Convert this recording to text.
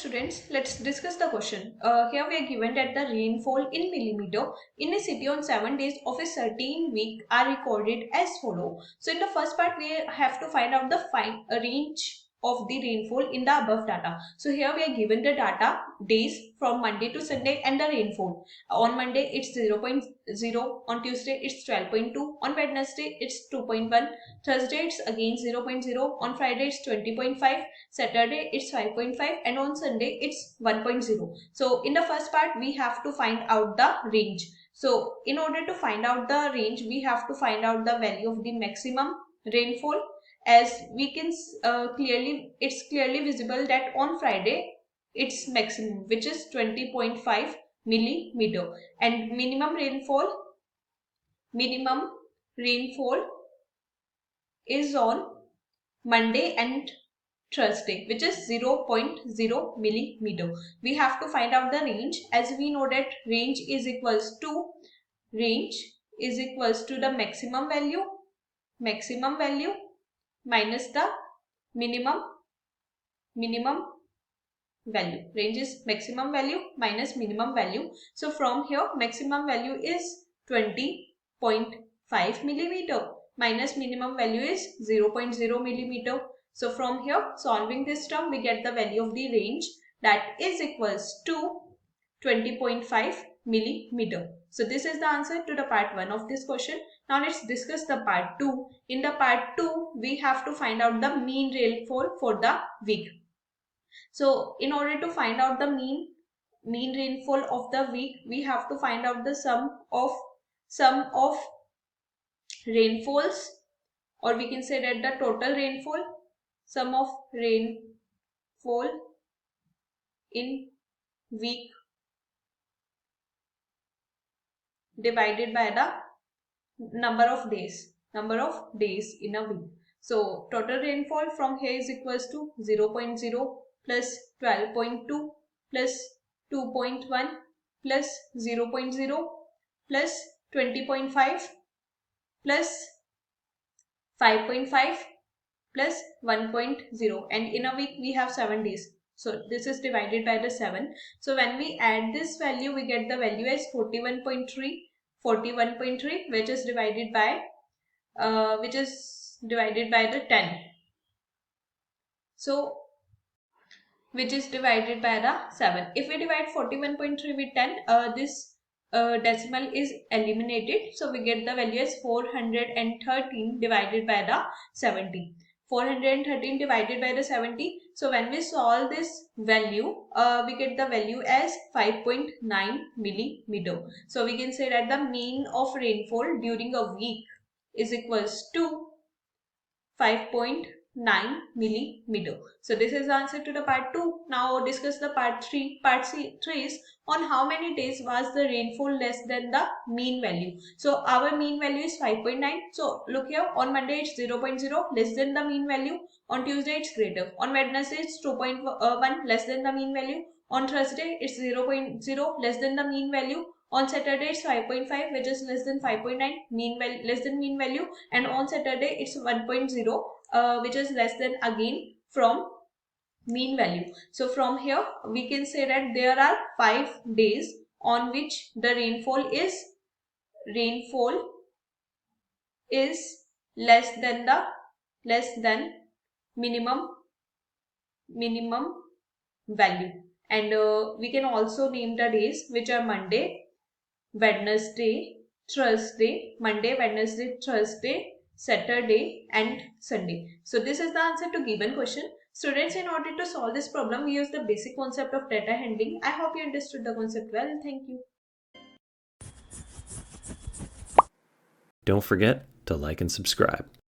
students, let's discuss the question. Here we are given that the rainfall in millimeter in a city on 7 days of a certain week are recorded as follow. So in the first part we have to find out the range of the rainfall in the above data. So here we are given the data days from Monday to Sunday and the rainfall. On Monday it's 0.0, on Tuesday it's 12.2, on Wednesday it's 2.1, Thursday it's again 0.0, on Friday it's 20.5, Saturday it's 5.5, and on Sunday it's 1.0. So in the first part we have to find out the range. So in order to find out the range we have to find out the value of the maximum rainfall. As we can it's clearly visible that on Friday it's maximum, which is 20.5 millimeter, and minimum rainfall is on Monday and Thursday, which is 0.0 millimeter. We have to find out the range, as we know that range is equals to the maximum value minus the minimum value. Range is maximum value minus minimum value. So from here maximum value is 20.5 millimeter minus minimum value is 0.0 millimeter. So from here, solving this term, we get the value of the range, that is equals to 20.5 millimeter. So this is the answer to the part 1 of this question. Now let's discuss the part 2. In the part 2, we have to find out the mean rainfall for the week. So in order to find out the mean rainfall of the week, we have to find out the sum of rainfalls, or we can say that the total rainfall, sum of rainfall in week divided by the number of days in a week. So total rainfall from here is equals to 0.0 plus 12.2 plus 2.1 plus 0.0 plus 20.5 plus 5.5 plus 1.0, and in a week we have 7 days. So this is divided by the 7. So when we add this value, we get the value as 41.3, which is divided by the 10. So which is divided by the 7. If we divide 41.3 with 10, this decimal is eliminated. So we get the value as 413 divided by the 70. 413 divided by the 70. So when we solve this value, we get the value as 5.9 millimeter. So we can say that the mean of rainfall during a week is equals to 5.9 millimeter. So this is the answer to the part 2. Now discuss the part 3. Part 3 is on how many days was the rainfall less than the mean value. So our mean value is 5.9. So look here, on Monday it's 0.0 less than the mean value. On Tuesday it's greater. On Wednesday it's 2.1 less than the mean value. On Thursday it's 0.0 less than the mean value. On Saturday it's 5.5, which is less than 5.9, less than mean value, and on Saturday it's 1.0, which is less than again from mean value. So from here we can say that there are 5 days on which the rainfall is less than minimum value, and we can also name the days, which are Monday, Wednesday, Thursday, Saturday and Sunday. So this is the answer to given question. Students, in order to solve this problem, we use the basic concept of data handling. I hope you understood the concept well. Thank you. Don't forget to like and subscribe.